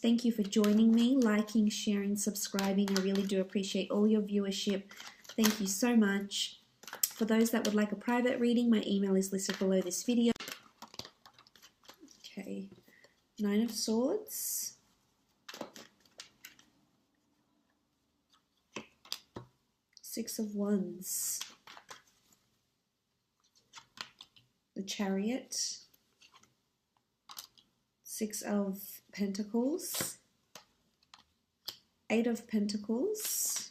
Thank you for joining me, liking, sharing, subscribing. I really do appreciate all your viewership. Thank you so much. For those that would like a private reading, my email is listed below this video. Okay, Nine of Swords. Six of Wands. The Chariot. Six of Pentacles. Eight of Pentacles.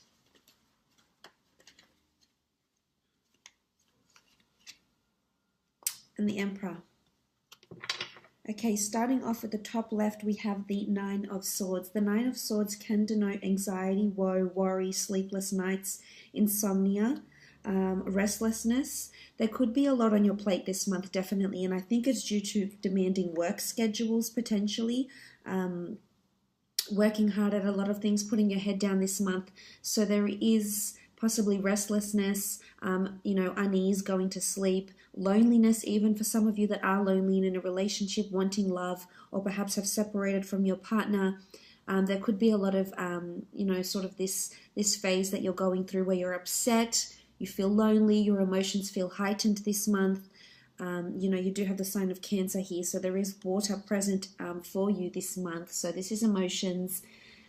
And the Emperor. Okay, starting off at the top left, we have the Nine of Swords. The Nine of Swords can denote anxiety, woe, worry, sleepless nights, insomnia, restlessness. There could be a lot on your plate this month, definitely, and I think it's due to demanding work schedules, potentially, working hard at a lot of things, putting your head down this month. So there is possibly restlessness, unease, going to sleep, loneliness, even for some of you that are lonely and in a relationship, wanting love, or perhaps have separated from your partner. There could be a lot of, sort of this phase that you're going through where you're upset, you feel lonely, your emotions feel heightened this month. You do have the sign of Cancer here, so there is water present for you this month. So this is emotions.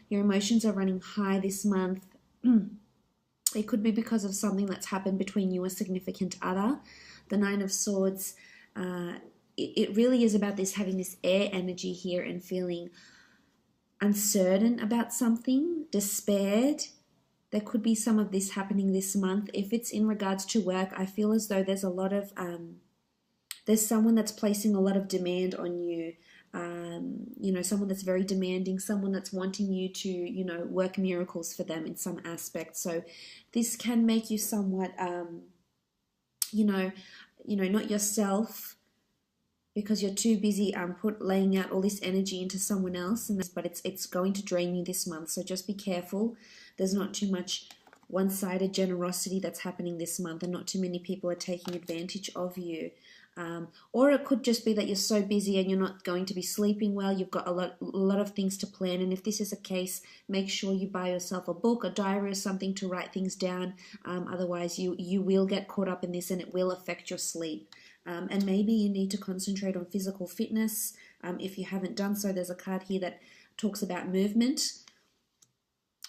Your emotions are running high this month. It could be because of something that's happened between you and a significant other. The Nine of Swords, it really is about this, having this air energy here and feeling uncertain about something, despaired. There could be some of this happening this month. If it's in regards to work, I feel as though there's a lot of, there's someone that's placing a lot of demand on you. Someone that's very demanding, someone that's wanting you to, work miracles for them in some aspect. So this can make you somewhat, not yourself, because you're too busy laying out all this energy into someone else, but it's going to drain you this month. So just be careful. There's not too much one-sided generosity that's happening this month, and not too many people are taking advantage of you. Or it could just be that you're so busy and you're not going to be sleeping well. You've got a lot of things to plan. And if this is a case, make sure you buy yourself a book, a diary, or something to write things down. Otherwise, you will get caught up in this and it will affect your sleep. And maybe you need to concentrate on physical fitness. If you haven't done so, there's a card here that talks about movement.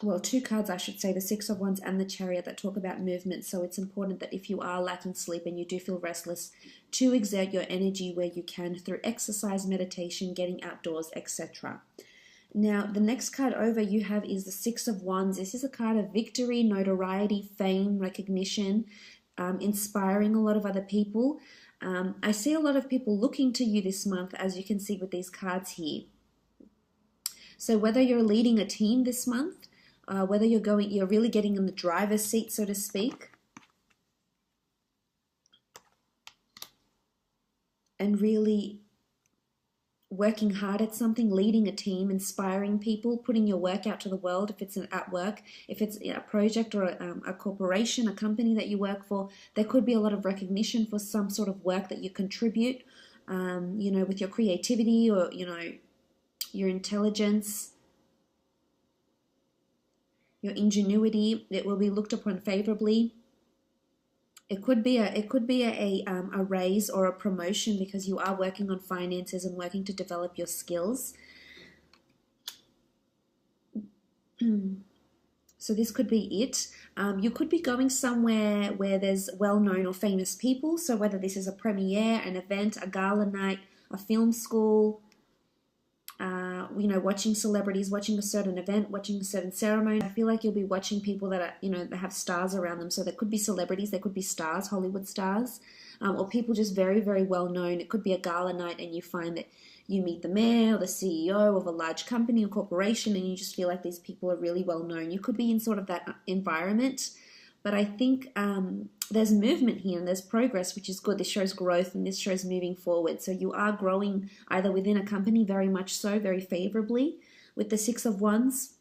Well, two cards, I should say, the Six of Wands and the Chariot, that talk about movement. So it's important that if you are lacking sleep and you do feel restless, to exert your energy where you can through exercise, meditation, getting outdoors, etc. Now, the next card over you have is the Six of Wands. This is a card of victory, notoriety, fame, recognition, inspiring a lot of other people. I see a lot of people looking to you this month, as you can see with these cards here. So whether you're leading a team this month, whether you're really getting in the driver's seat, so to speak, and really working hard at something, leading a team, inspiring people, putting your work out to the world. If it's at work, if it's a project or a corporation, a company that you work for, there could be a lot of recognition for some sort of work that you contribute, with your creativity or, your intelligence, your ingenuity. It will be looked upon favorably. It could be a raise or a promotion because you are working on finances and working to develop your skills. So this could be it. You could be going somewhere where there's well-known or famous people. So whether this is a premiere, an event, a gala night, a film school, watching celebrities, watching a certain event, watching a certain ceremony. I feel like you'll be watching people that are, that have stars around them. So there could be celebrities, there could be stars, Hollywood stars, or people just very, very well known. It could be a gala night and you find that you meet the mayor or the CEO of a large company or corporation and you just feel like these people are really well known. You could be in sort of that environment. But I think there's movement here and there's progress, which is good. This shows growth and this shows moving forward. So you are growing either within a company, very much so, very favorably with the Six of Wands,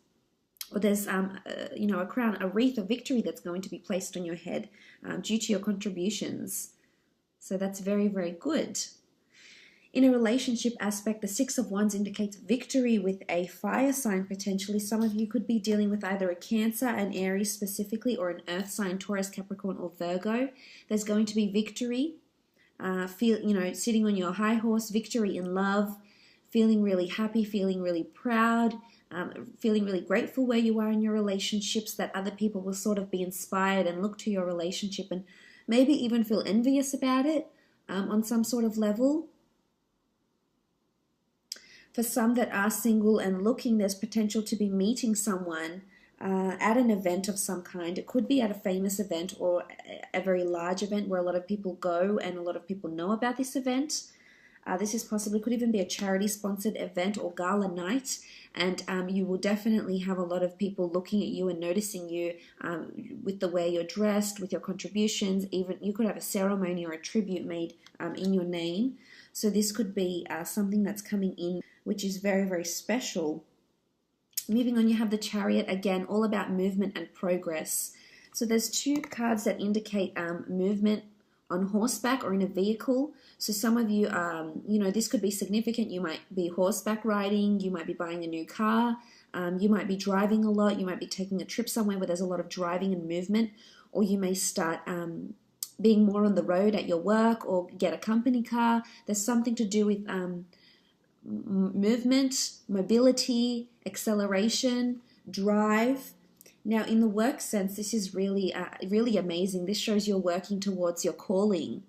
or there's a crown, a wreath of victory that's going to be placed on your head due to your contributions. So that's very, very good. In a relationship aspect, the Six of Wands indicates victory with a fire sign potentially. Some of you could be dealing with either a Cancer, an Aries specifically, or an earth sign, Taurus, Capricorn, or Virgo. There's going to be victory. Sitting on your high horse, victory in love, feeling really happy, feeling really proud, feeling really grateful where you are in your relationships, that other people will sort of be inspired and look to your relationship and maybe even feel envious about it on some sort of level. For some that are single and looking, there's potential to be meeting someone at an event of some kind. It could be at a famous event or a very large event where a lot of people go and a lot of people know about this event. This is possibly, could even be a charity-sponsored event or gala night, and you will definitely have a lot of people looking at you and noticing you with the way you're dressed, with your contributions. Even you could have a ceremony or a tribute made in your name. So this could be something that's coming in, which is very, very special. Moving on, you have the Chariot, again, all about movement and progress. So there's two cards that indicate movement on horseback or in a vehicle. So some of you, this could be significant. You might be horseback riding, you might be buying a new car, you might be driving a lot, you might be taking a trip somewhere where there's a lot of driving and movement, or you may start being more on the road at your work or get a company car. There's something to do with movement, mobility, acceleration, drive. Now, in the work sense, this is really, really amazing. This shows you're working towards your calling.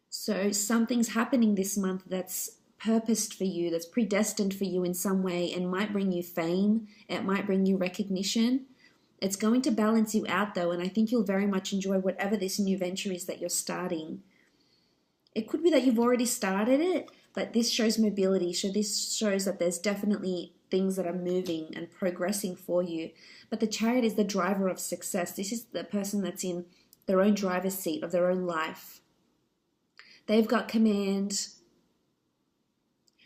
So something's happening this month that's purposed for you, that's predestined for you in some way, and might bring you fame. It might bring you recognition. It's going to balance you out, though, and I think you'll very much enjoy whatever this new venture is that you're starting. It could be that you've already started it, but this shows mobility. So this shows that there's definitely things that are moving and progressing for you. But the Chariot is the driver of success. This is the person that's in their own driver's seat of their own life. They've got command.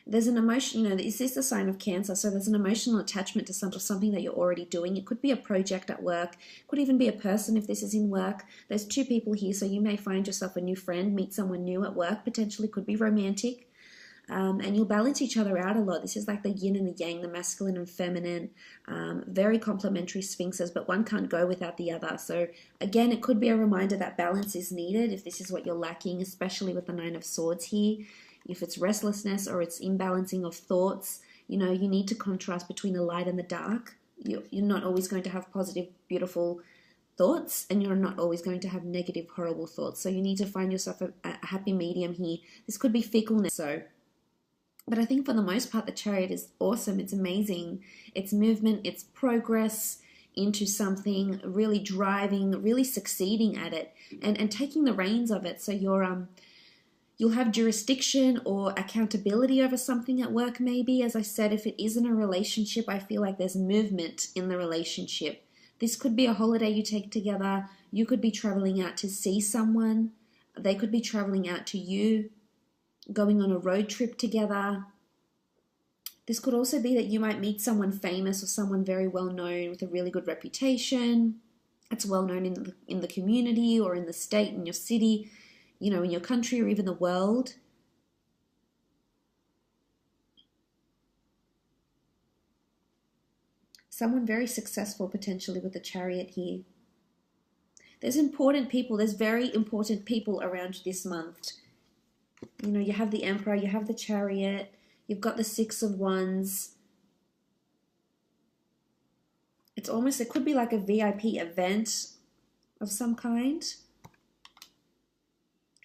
There's an emotion, this is the sign of Cancer, so there's an emotional attachment to something that you're already doing. It could be a project at work, could even be a person if this is in work. There's two people here, so you may find yourself a new friend, meet someone new at work, potentially could be romantic. And you'll balance each other out a lot. This is like the yin and the yang, the masculine and feminine, very complementary sphinxes, but one can't go without the other. So again, it could be a reminder that balance is needed if this is what you're lacking, especially with the Nine of Swords here. If it's restlessness or it's imbalancing of thoughts, you need to contrast between the light and the dark. You're not always going to have positive, beautiful thoughts, and you're not always going to have negative, horrible thoughts. So you need to find yourself a happy medium here. This could be fickleness. But I think for the most part, the Chariot is awesome. It's amazing. It's movement, it's progress into something, really driving, really succeeding at it, and taking the reins of it. So you'll have jurisdiction or accountability over something at work maybe. As I said, if it isn't a relationship, I feel like there's movement in the relationship. This could be a holiday you take together. You could be traveling out to see someone. They could be traveling out to you, going on a road trip together. This could also be that you might meet someone famous or someone very well known with a really good reputation. It's well known in the community or in the state, in your city, in your country or even the world. Someone very successful potentially with the Chariot here. There's important people, there's very important people around you this month. You have the Emperor, you have the Chariot, you've got the Six of Wands. It could be like a VIP event of some kind.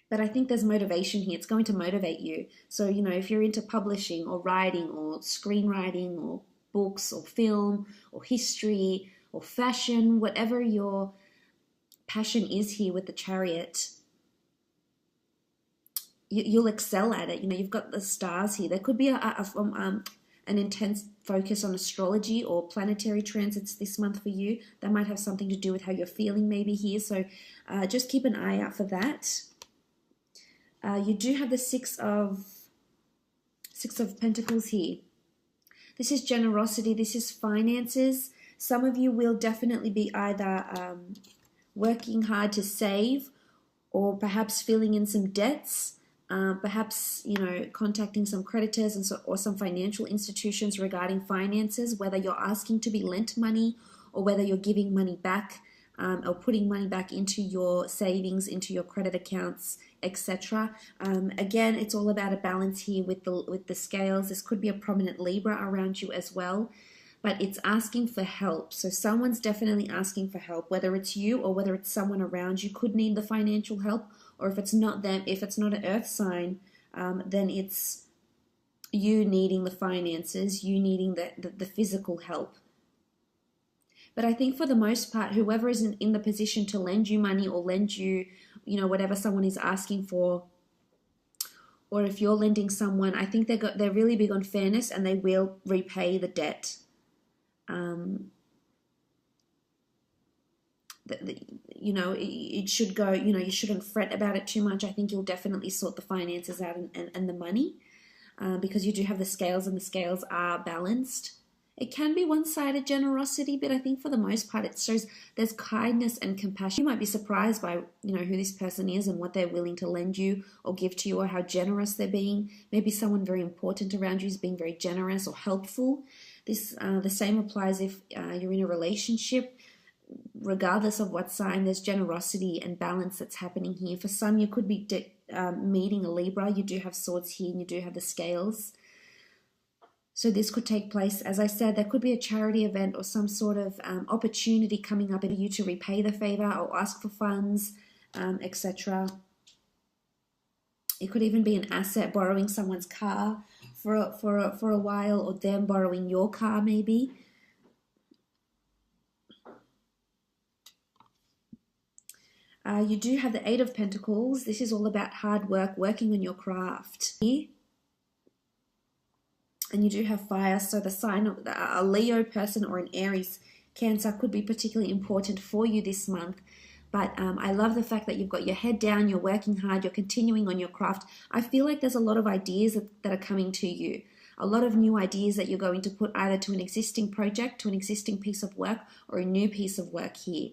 But I think there's motivation here. It's going to motivate you. So, if you're into publishing or writing or screenwriting or books or film or history or fashion, whatever your passion is here with the Chariot, you'll excel at it. You've got the stars here. There could be an intense focus on astrology or planetary transits this month for you. That might have something to do with how you're feeling maybe here. So just keep an eye out for that. You do have the Six of Pentacles here. This is generosity. This is finances. Some of you will definitely be either working hard to save or perhaps filling in some debts. Perhaps, you know, contacting some creditors and or some financial institutions regarding finances, whether you're asking to be lent money or whether you're giving money back, or putting money back into your savings, into your credit accounts, etc. Again, it's all about a balance here with the scales. This could be a prominent Libra around you as well, but it's asking for help. So someone's definitely asking for help, whether it's you or whether it's someone around you could need the financial help. Or if it's not them, if it's not an earth sign, then it's you needing the finances, you needing the physical help. But I think for the most part, whoever is in the position to lend you money or lend you, you know, whatever someone is asking for, or if you're lending someone, I think they're really big on fairness and they will repay the debt. You know, it should go, you know, you shouldn't fret about it too much. I think you'll definitely sort the finances out and the money, because you do have the scales and the scales are balanced. It can be one-sided generosity, but I think for the most part it shows there's kindness and compassion. You might be surprised by, you know, who this person is and what they're willing to lend you or give to you, or how generous they're being. Maybe someone very important around you is being very generous or helpful. The same applies if you're in a relationship. Regardless of what sign, there's generosity and balance that's happening here. For some, you could be meeting a Libra. You do have swords here and you do have the scales. So this could take place, as I said, there could be a charity event or some sort of opportunity coming up for you to repay the favor or ask for funds, etc. It could even be an asset, borrowing someone's car for a while, or them borrowing your car maybe. You do have the Eight of Pentacles. This is all about hard work, working on your craft. And you do have fire, so the sign of a Leo person or an Aries, Cancer could be particularly important for you this month. But I love the fact that you've got your head down, you're working hard, you're continuing on your craft. I feel like there's a lot of ideas that are coming to you. A lot of new ideas that you're going to put either to an existing project, to an existing piece of work, or a new piece of work here.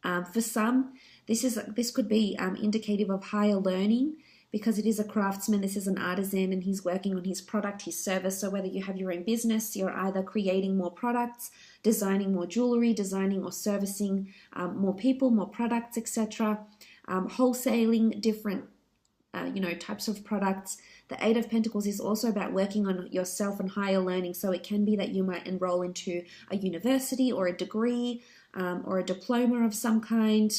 For some, this could be indicative of higher learning, because it is a craftsman, this is an artisan, and he's working on his product, his service. So whether you have your own business, you're either creating more products, designing more jewelry, designing or servicing more people, more products, etc. Wholesaling different types of products. The Eight of Pentacles is also about working on yourself and higher learning. So it can be that you might enroll into a university or a degree or a diploma of some kind.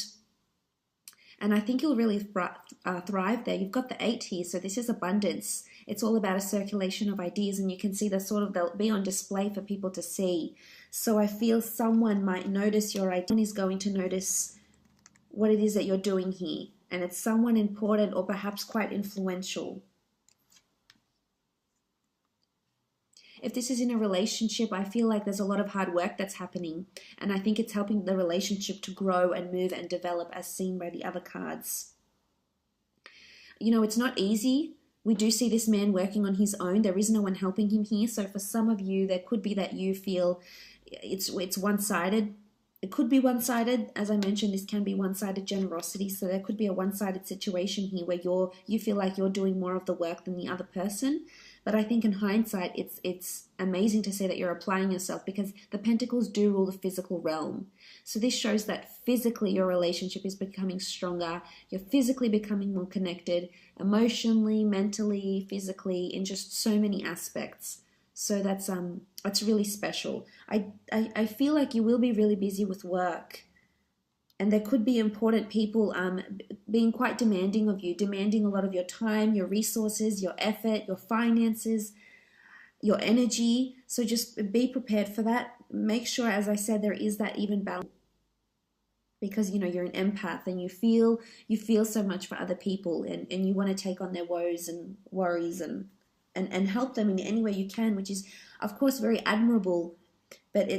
And I think you'll really thrive there. You've got the 8 here, so this is abundance. It's all about a circulation of ideas, and you can see they'll be on display for people to see. So I feel someone might notice your idea. Someone is going to notice what it is that you're doing here, and it's someone important or perhaps quite influential. If this is in a relationship, I feel like there's a lot of hard work that's happening, and I think it's helping the relationship to grow and move and develop, as seen by the other cards. You know, it's not easy. We do see this man working on his own. There is no one helping him here. So for some of you, there could be that you feel it's one-sided. It could be one-sided. As I mentioned, this can be one-sided generosity. So there could be a one-sided situation here where you feel like you're doing more of the work than the other person. But I think in hindsight, it's amazing to say that you're applying yourself, because the Pentacles do rule the physical realm. So this shows that physically your relationship is becoming stronger. You're physically becoming more connected, emotionally, mentally, physically, in just so many aspects. So that's really special. I feel like you will be really busy with work. And there could be important people being quite demanding of you, demanding a lot of your time, your resources, your effort, your finances, your energy. So just be prepared for that. Make sure, as I said, there is that even balance, because, you know, you're an empath and you feel so much for other people, and you want to take on their woes and worries and help them in any way you can, which is, of course, very admirable. But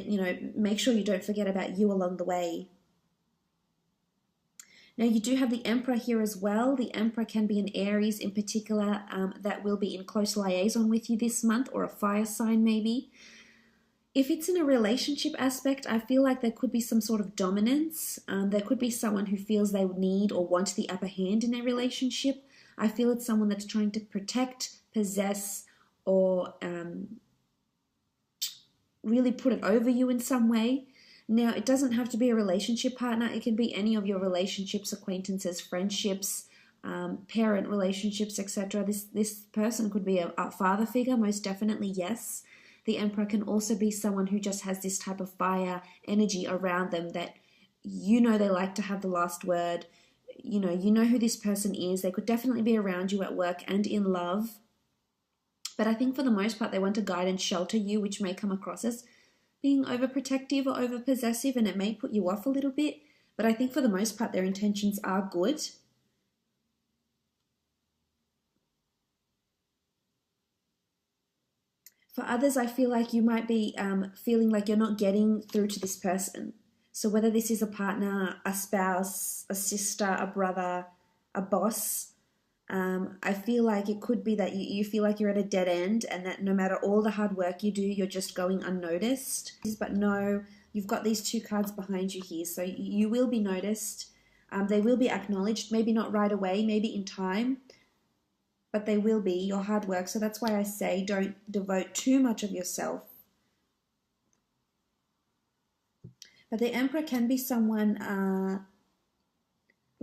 make sure you don't forget about you along the way. Now, you do have the Emperor here as well. The Emperor can be an Aries in particular that will be in close liaison with you this month, or a fire sign maybe. If it's in a relationship aspect, I feel like there could be some sort of dominance. There could be someone who feels they need or want the upper hand in a relationship. I feel it's someone that's trying to protect, possess, or really put it over you in some way. Now, it doesn't have to be a relationship partner. It can be any of your relationships, acquaintances, friendships, parent relationships, etc. This person could be a father figure, most definitely, yes. The Emperor can also be someone who just has this type of fire energy around them that they like to have the last word. You know who this person is. They could definitely be around you at work and in love. But I think for the most part, they want to guide and shelter you, which may come across as being overprotective or overpossessive, and it may put you off a little bit. But I think for the most part, their intentions are good. For others, I feel like you might be feeling like you're not getting through to this person. So whether this is a partner, a spouse, a sister, a brother, a boss, I feel like it could be that you feel like you're at a dead end, and that no matter all the hard work you do, you're just going unnoticed. But no, you've got these two cards behind you here, so you will be noticed. They will be acknowledged, maybe not right away, maybe in time, but they will be your hard work. So that's why I say don't devote too much of yourself. But the Emperor can be someone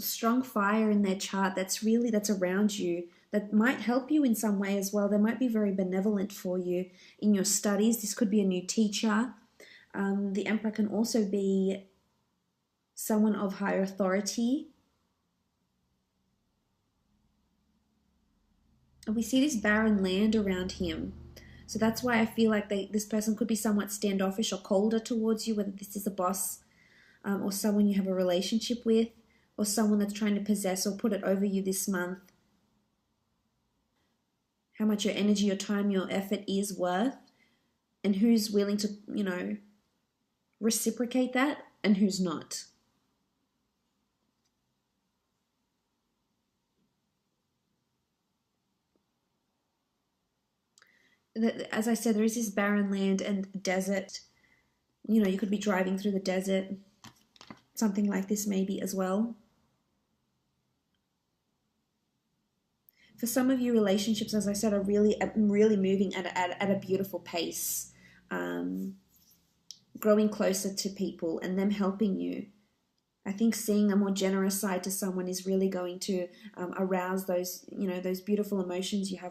strong fire in their chart that's around you, that might help you in some way as well. They might be very benevolent for you in your studies. This could be a new teacher. The Emperor can also be someone of higher authority. And we see this barren land around him. So that's why I feel like this person could be somewhat standoffish or colder towards you, whether this is a boss or someone you have a relationship with, or someone that's trying to possess or put it over you this month. How much your energy, your time, your effort is worth, and who's willing to, reciprocate that and who's not. As I said, there is this barren land and desert. You could be driving through the desert. Something like this maybe as well. For some of you, relationships, as I said, are really moving at a beautiful pace. Growing closer to people and them helping you. I think seeing a more generous side to someone is really going to arouse those beautiful emotions you have